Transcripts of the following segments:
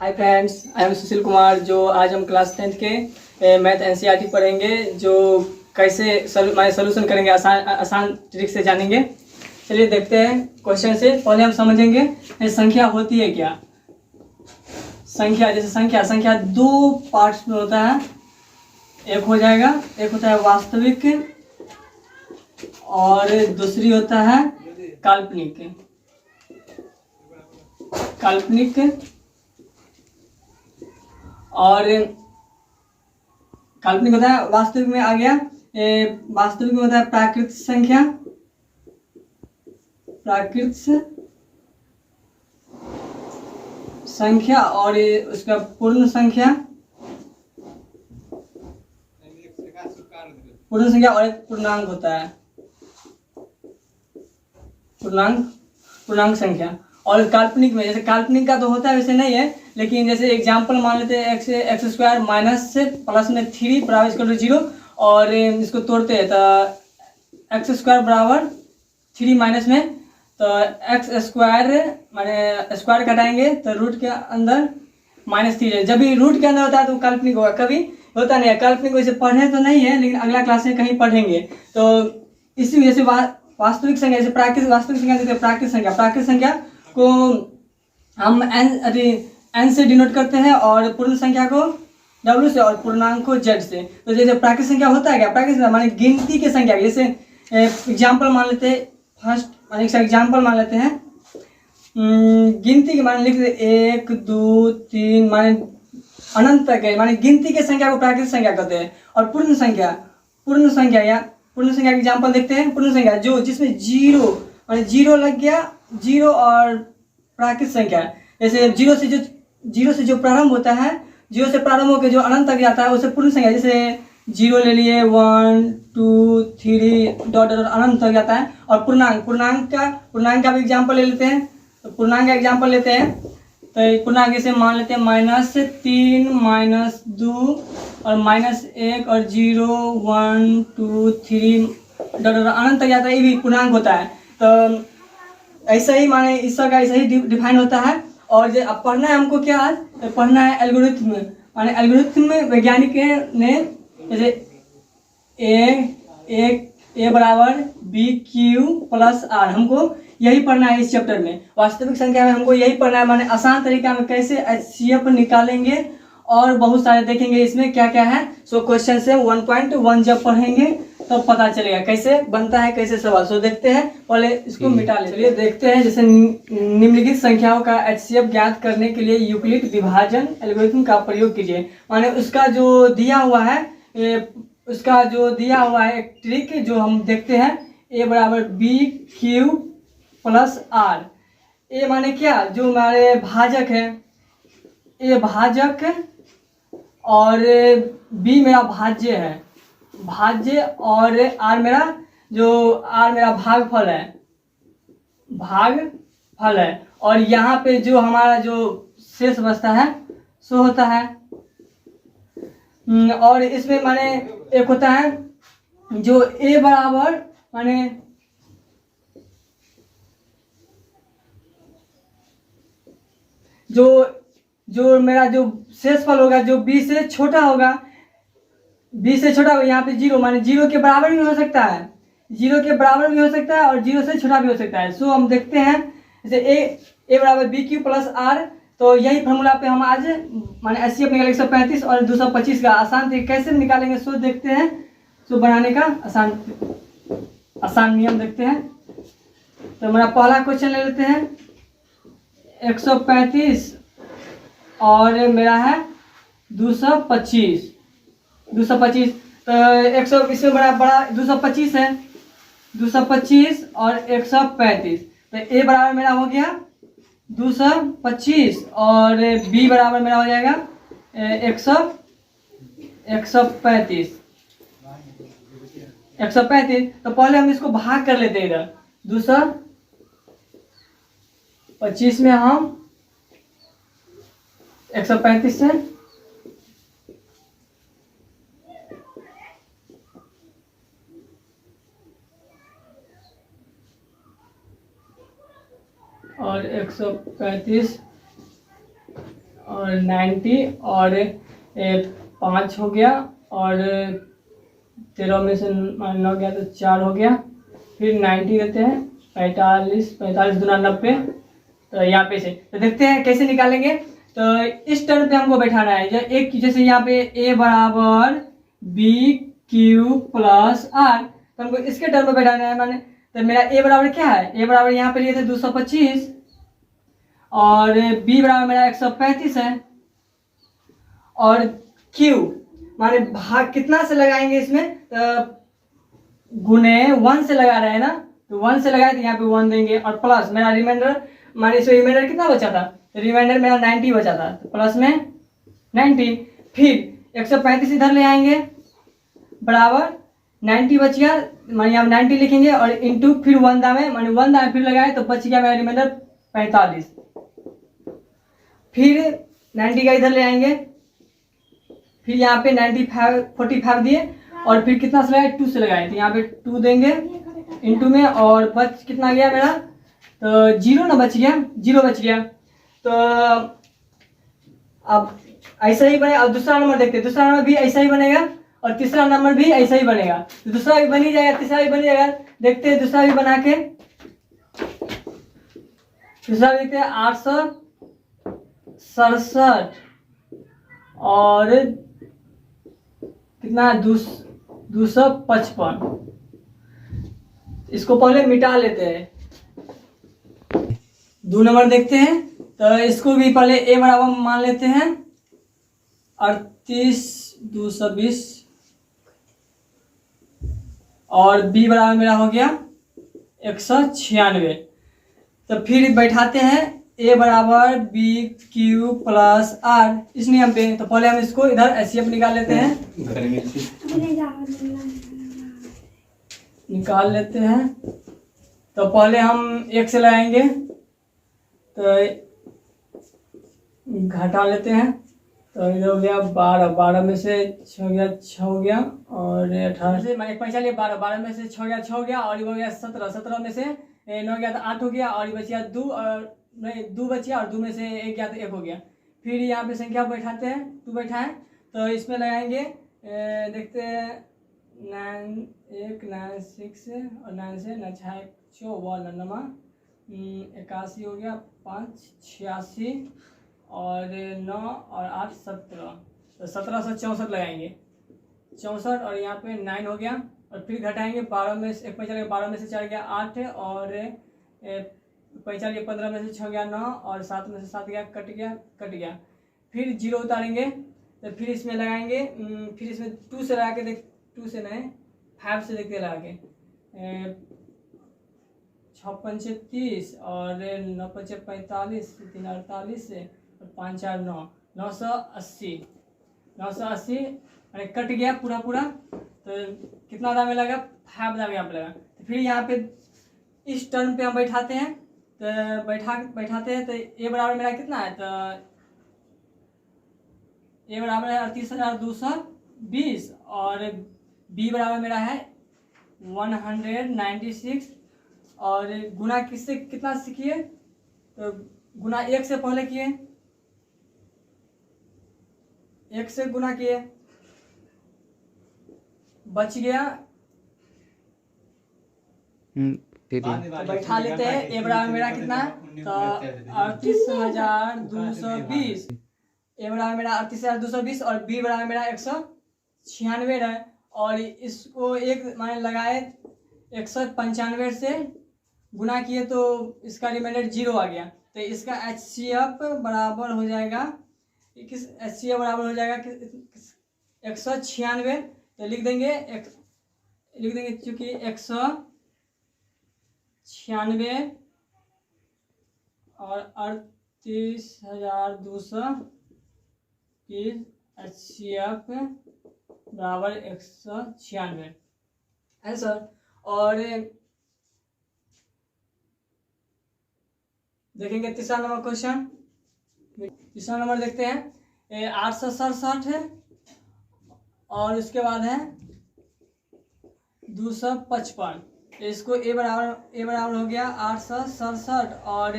Hi friends, I am Sushil Kumar. जो आज हम क्लास 10th के मैथ एनसीईआरटी पढ़ेंगे, जो कैसे सोल्यूशन करेंगे, आसान ट्रिक से जानेंगे। चलिए देखते हैं क्वेश्चन से। पहले हम समझेंगे ये संख्या होती है क्या। संख्या जैसे संख्या दो पार्ट्स में होता है। एक हो जाएगा, एक होता है वास्तविक और दूसरी होता है काल्पनिक। और काल्पनिक होता है, वास्तविक में आ गया। वास्तविक में होता है प्राकृत संख्या और उसका पूर्ण संख्या और एक पूर्णांक होता है, पूर्णांक संख्या। और काल्पनिक में, जैसे काल्पनिक का तो होता है, वैसे नहीं है, लेकिन जैसे एग्जांपल मान लेते हैं एक्स स्क्वायर माइनस से प्लस में 3 बराबर 0, और इसको तोड़ते हैं तो एक्स स्क्वायर बराबर 3 माइनस में, तो एक्स स्क्वायर माने स्क्वायर कटाएंगे तो रूट के अंदर -3 है। जब भी रूट के अंदर होता है तो काल्पनिक होगा, कभी होता नहीं है काल्पनिक। वैसे पढ़े तो नहीं है, लेकिन अगला क्लास में कहीं पढ़ेंगे। तो इसी वजह से वास्तविक संख्या, जैसे वास्तविक संख्या देखते हैं, प्राकृत संख्या को हम n से डिनोट करते हैं, और पूर्ण संख्या को w से, और पूर्णांक को z से। तो जैसे प्राकृत संख्या होता है क्या, प्राकृत संख्या माने गिनती के संख्या। जैसे एग्जाम्पल मान लेते हैं, एग्जाम्पल मान लेते हैं, गिनती के माने लिख 1 2 3 माने अनंत तक है, माने गिनती के संख्या को प्राकृत संख्या कहते हैं। और पूर्ण संख्या का एग्जाम्पल देखते हैं। पूर्ण संख्या जो जिसमें जीरो माने जीरो लग गया, जीरो और प्राकृत संख्या। जैसे जीरो से जो प्रारंभ होता है, जीरो से प्रारंभ होकर जो अनंत तक जाता है उसे पूर्ण संख्या। जैसे जीरो ले लिए, 1 2 3 डॉट अनंत तक जाता है। और पूर्णांक का भी एग्जाम्पल ले लेते हैं। तो पूर्णांक का एग्जाम्पल लेते हैं, तो पूर्णांक जैसे मान लेते हैं -3 -2 और -1 और 0 1 2 3 डॉट अनंत तक जाता है, ये भी पूर्णांक होता है। तो ऐसा ही माने इसका ऐसा ही डिफाइन होता है। और जो अब पढ़ना है हमको, क्या आज पढ़ना है एल्गोरिथम। माने एल्गोरिथम में वैज्ञानिक ने जैसे ए बराबर BQ + R, हमको यही पढ़ना है इस चैप्टर में। वास्तविक संख्या में हमको यही पढ़ना है, माने आसान तरीका में कैसे HCF निकालेंगे, और बहुत सारे देखेंगे इसमें क्या क्या है। सो क्वेश्चन से 1.1 जब पढ़ेंगे तब तो पता चलेगा कैसे बनता है, कैसे सवाल। सो देखते हैं, पहले इसको मिटा ले। चलिए देखते हैं। जैसे निम्नलिखित संख्याओं का HCF ज्ञात करने के लिए यूक्लिड विभाजन एल्गोरिथम का प्रयोग कीजिए। माने उसका जो दिया हुआ है, एक ट्रिक जो हम देखते हैं। A बराबर BQ + R। ए माने क्या, जो हमारे भाजक है, ए भाजक और B मेरा भाज्य है, और R मेरा भागफल है। और यहाँ पे जो हमारा जो शेष बचता है सो होता है। और इसमें माने एक होता है जो A बराबर माने जो मेरा जो शेषफल होगा, जो B से छोटा होगा, यहाँ पे 0 माने 0 के बराबर भी हो सकता है, और 0 से छोटा भी हो सकता है। सो हम देखते हैं, जैसे A बराबर BQ + R। तो यही फार्मूला पे हम आज माने HCF निकालेंगे 135 और 225 का आसान तरीके कैसे निकालेंगे, सो देखते हैं। सो बनाने का आसान नियम देखते हैं। तो मेरा पहला क्वेश्चन ले लेते हैं। 135 और मेरा है 225। तो 100 इसमें बड़ा 225 है, 225 और 135। तो A बराबर मेरा हो गया 225, और B बराबर मेरा हो जाएगा 135। तो पहले हम इसको भाग कर लेते हैं। इधर 225 में हम 135 से और 135 और और 90 और 5 हो गया और 13 में से 9 गया तो 4 हो गया। फिर 90 देते हैं, 45 दूना 90। तो यहाँ पे से तो देखते हैं कैसे निकालेंगे। तो इस टर्म पे हमको बैठाना है, एक जैसे यहाँ पे a बराबर बी क्यू प्लस आर, तो हमको इसके टर्म पे बैठाना है। माने तो मेरा a बराबर क्या है, a बराबर यहाँ पे लिए थे 225 और b बराबर मेरा 135 है और q माने भाग कितना से लगाएंगे इसमें, तो गुने 1 से लगा रहे हैं ना, तो 1 से लगाए तो यहाँ पे 1 देंगे और प्लस मेरा रिमाइंडर, माने इसमें रिमाइंडर कितना बचा था, रिमाइंडर मेरा 90 बचा था, तो प्लस में 90। फिर 135 इधर ले आएंगे बराबर 90 बच गया, माने यहाँ 90 लिखेंगे और इंटू फिर 1 दामे, माने 1 दामे फिर लगाए तो बच गया मेरा रिमाइंडर 45। फिर 90 का इधर ले आएंगे, फिर यहाँ पे 45 दिए और फिर कितना से लगाए 2 से लगाए, तो यहाँ पे 2 देंगे इंटू में और बच कितना गया मेरा, तो 0 ना बच गया, 0 बच गया। तो अब ऐसा ही बने। अब दूसरा नंबर देखते हैं, दूसरा नंबर भी ऐसा ही बनेगा और तीसरा नंबर भी ऐसा ही बनेगा, तो दूसरा भी बन ही जाएगा, तीसरा भी बन जाएगा। देखते हैं दूसरा भी बना के, दूसरा देखते हैं 867 और कितना 255। इसको पहले मिटा लेते हैं। 2 नंबर देखते हैं, तो इसको भी पहले a बराबर मान लेते हैं 38,220 और b बराबर मेरा हो गया 196। तो फिर बैठाते हैं a बराबर बी क्यू प्लस आर इस नियम पे। तो पहले हम इसको इधर एचसीएफ निकाल लेते हैं, निकाल लेते हैं। तो पहले हम 1 से लगाएंगे, तो घटा लेते हैं, तो इधर हो गया 12 में से 6 हो गया और 18 से मैंने 45 12 में से 6 हो गया और ये हो गया 17 में से 9 गया तो 8 हो गया और ये बच गया 2 और नहीं 2 बचिया और 2 में से 1 गया तो 1 हो गया। फिर यहाँ पे संख्या बैठाते हैं, 2 बैठाएं तो इसमें लगाएंगे, देखते हैं 9 1 9 6 और 9 से 9 6 14 9 81 हो गया, 5 86 और 9 और 8 17, तो 1764 लगाएंगे 64 और यहाँ पे 9 हो गया और फिर घटाएंगे 12 में से 12 में से 4 गया 8 और 15 में से 6 गया 9 और 7 में से 7 गया कट गया। फिर 0 उतारेंगे तो फिर इसमें लगाएंगे, फिर इसमें 2 से लगा के 2 से नहीं 5 से देखते लगा के 6 5 30 और 9 5 45 3 48 और 5 4 9 980 अरे कट गया पूरा, तो कितना दाम लगा 5 दाम यहाँ पे लगा। तो फिर यहाँ पे इस टर्म पे हम बैठाते हैं, तो बैठाते हैं तो ए बराबर मेरा कितना है, तो ए बराबर है 38,220 और बी बराबर मेरा है 196 और गुना किससे कितना सीखिए, तो गुना 1 से पहले किए, 1 से गुना किए, बच गया। तो बैठा लेते हैं, ए बराबर मेरा कितना है, तो 38,220, ए बराबर मेरा 38,220 और बी बराबर मेरा 196 है और इसको एक माने लगाए 195 से गुना किए तो इसका रिमाइंडर 0 आ गया। तो इसका HCF बराबर हो जाएगा, HCF बराबर हो जाएगा 196। तो लिख देंगे चूँकि 196 और 38,220 HCF बराबर 196 है सर। और देखेंगे तीसरा नंबर क्वेश्चन, तीसरा नंबर देखते हैं 867 है और उसके बाद है 255। इसको ए बराबर हो गया 867 और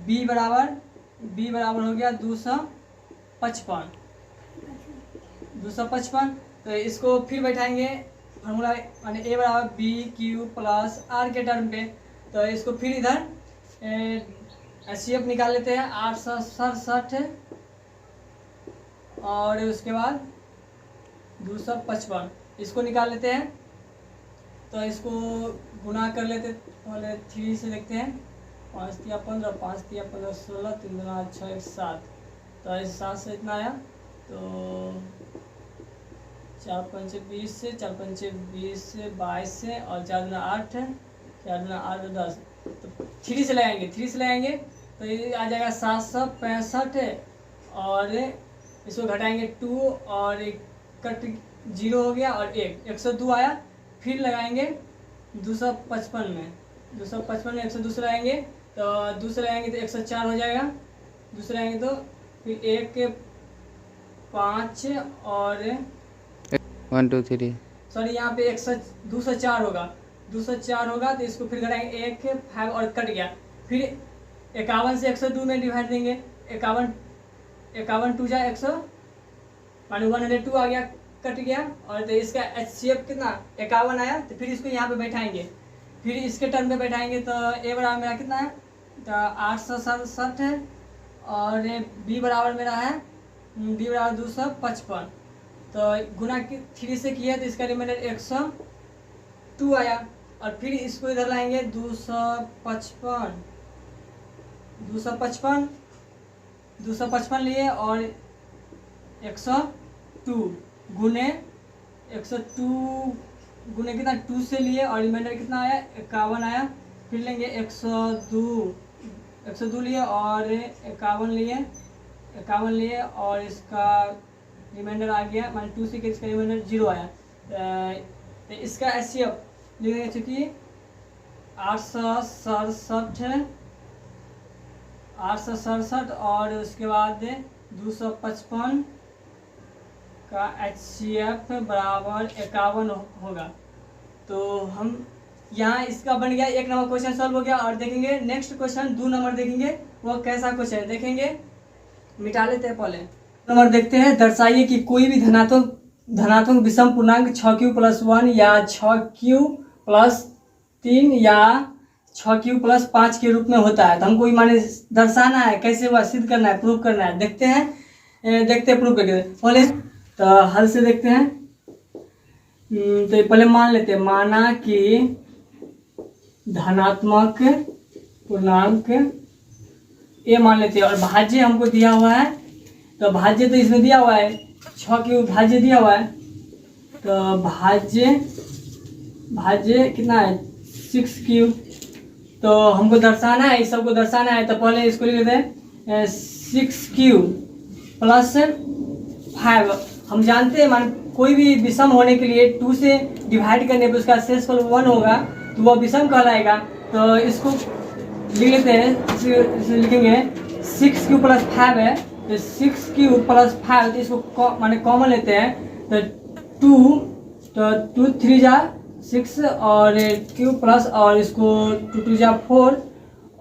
बी बराबर हो गया 255 255। तो इसको फिर बैठाएंगे फार्मूला माने ए बराबर बी क्यू प्लस आर के टर्म पे। तो इसको फिर इधर HCF निकाल लेते हैं 867 और उसके बाद 255 इसको निकाल लेते हैं। तो इसको गुना कर लेते पहले 3 से देखते हैं। 5 तिया 15 5 तिया 15 16 3 गुना 6 1 7। तो इस 7 से इतना आया। तो 4 पंचे 20 से 4 पंचे 20 से 22 से और 4 गुना 8 है 4 गुना 8 10। तो 3 से लगाएंगे 3 से लगाएंगे तो ये आ जाएगा 765 और इसको घटाएंगे 2 और कट 0 हो गया और 102 आया। फिर लगाएंगे 255 में 102 से लगाएंगे तो 2 से लगाएंगे तो 104 हो जाएगा। 2 से लगाएंगे तो फिर 1 के 5 और 1 2 3 सॉरी यहाँ पे 204 होगा 204 होगा। तो इसको फिर घटाएंगे 1 के 5 और कट गया। फिर 51 से 102 में डिवाइड देंगे। 51 2 जा 100 माने 102 आ गया कट गया। और तो इसका HCF कितना 51 आया। तो फिर इसको यहाँ पे बैठाएंगे फिर इसके टर्म पे बैठाएंगे। तो ए बराबर मेरा कितना है तो 867 है और बी बराबर मेरा है बी बराबर 255। तो गुना 3 से किया तो इसका रिमाइंडर 102 आया। और फिर इसको इधर लाएंगे 255 लिए और 102 गुने 102 गुने कितना 2 से लिए और रिमाइंडर कितना आया 51 आया। फिर लेंगे 102 लिए और 51 लिए और इसका रिमाइंडर आ गया माने 2 से इसका रिमाइंडर 0 आया। तो इसका HCF लिखेंगे चूँकि 867 और उसके बाद 255 का HCF बराबर 51 होगा। तो हम यहाँ इसका बन गया 1 नंबर क्वेश्चन सॉल्व हो गया। और देखेंगे नेक्स्ट क्वेश्चन 2 नंबर देखेंगे वो कैसा क्वेश्चन देखेंगे। मिटा लेते हैं पहले नंबर देखते हैं। दर्शाइए कि कोई भी धनात्मक विषम पूर्णांक 6q + 1 या 6q + 3 या 6q + 5 के रूप में होता है। तो हमको माने दर्शाना है कैसे वह सिद्ध करना है प्रूव करना है। देखते हैं प्रूव करके पहले तो हल से देखते हैं। तो पहले मान लेते हैं माना कि धनात्मक पूर्णांक ए मान लेते हैं और भाज्य हमको दिया हुआ है। तो भाज्य तो इसमें दिया हुआ है 6q भाज्य दिया हुआ है। तो भाज्य कितना है 6q। तो हमको दर्शाना है इस सबको दर्शाना है। तो पहले इसको लिख लेते हैं 6q + 5। हम जानते हैं मान कोई भी विषम होने के लिए 2 से डिवाइड करने पर उसका शेषफल 1 होगा तो वह विषम कहलाएगा। तो इसको लिख लेते हैं इसे लिखेंगे 6q + 5 है। तो 6q + 5 तो इसको माने कॉमन लेते हैं। तो 2 3 जा 6 और q प्लस और इसको 2 2 जा 4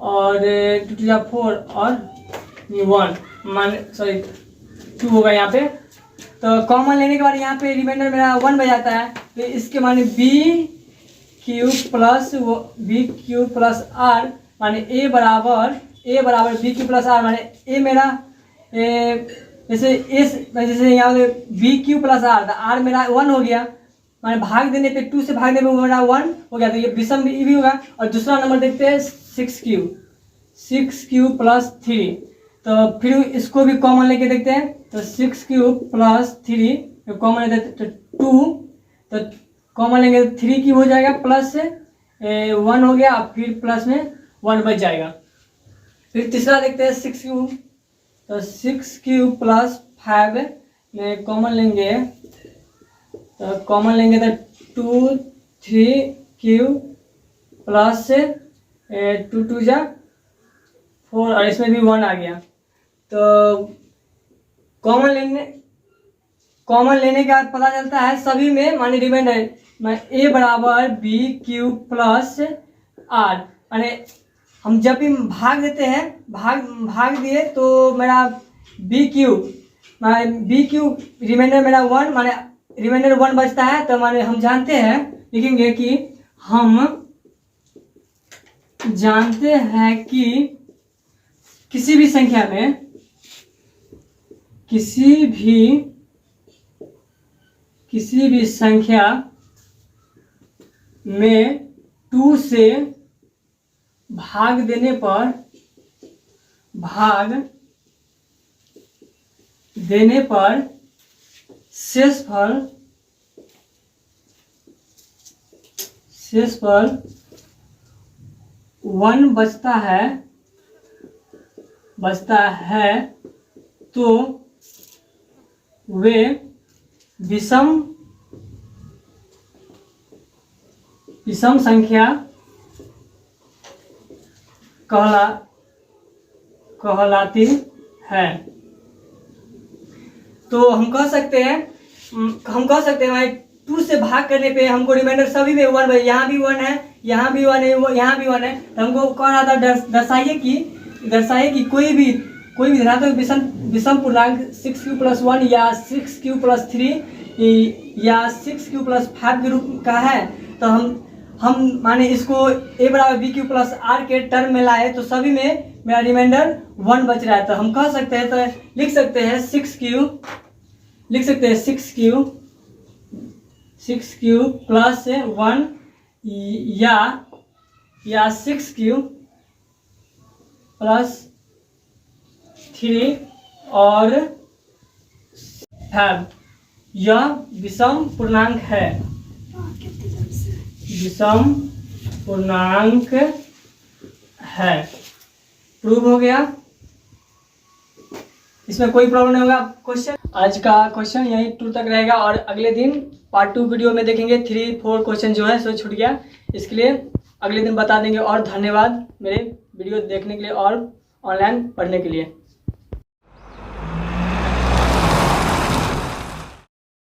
और 2 2 जा 4 और 1 माने सॉरी 2 होगा यहाँ पे। तो कॉमन लेने के बाद यहाँ पे रिमाइंडर मेरा 1 बच जाता है। तो इसके माने bq + r माने a बराबर bq + r माने a मेरा जैसे यहाँ पे bq + r था r मेरा 1 हो गया माने भाग देने पे 2 से भागने पे मेरा 1 हो गया। तो ये विषम भी होगा। और दूसरा नंबर देखते हैं 6q + 3। तो फिर इसको भी कॉमन लेके देखते हैं। तो 6q + 3 कॉमन लेते हैं तो 2। तो कॉमन लेंगे 3 की हो जाएगा प्लस 1 हो गया फिर प्लस में 1 बच जाएगा। फिर तीसरा देखते हैं 6q। तो 6q + 5 में कॉमन लेंगे तो 2 3q + 2 2 जा 4 और इसमें भी 1 आ गया। तो कॉमन लेने के बाद पता चलता है सभी में माने रिमाइंडर a बराबर bq + r माने हम जब भी भाग देते हैं भाग दिए तो मेरा bq बी क्यूब रिमाइंडर मेरा 1 माने रिमाइंडर 1 बचता है, तो माने हम जानते हैं, लिखेंगे कि हम जानते हैं कि किसी भी संख्या में 2 से भाग देने पर शेषफल 1 बचता है, तो वे विषम संख्या कहलाती है। तो हम कह सकते हैं भाई 2 से भाग करने पे हमको रिमाइंडर सभी में 1, भाई यहाँ भी 1 है, यहाँ भी 1 है, यहाँ भी 1 है, तो हमको कह रहा था दर्शाइए कि कोई भी धनात्मक विषम पूर्णांक 6q + 1 या 6q + 3 या 6q + 5 के रूप का है। तो हम माने इसको a = bq + r के टर्म में लाए, तो सभी में मेरा रिमाइंडर 1 बच रहा है। तो हम कह सकते हैं, तो लिख सकते हैं 6q + 1 या 6q + 3 और 5 यह विषम पूर्णांक है, प्रूव हो गया। इसमें कोई प्रॉब्लम नहीं होगा। क्वेश्चन आज का क्वेश्चन यहीं 2 तक रहेगा और अगले दिन पार्ट 2 वीडियो में देखेंगे। 3-4 क्वेश्चन जो है सो छूट गया, इसके लिए अगले दिन बता देंगे। और धन्यवाद मेरे वीडियो देखने के लिए और ऑनलाइन पढ़ने के लिए।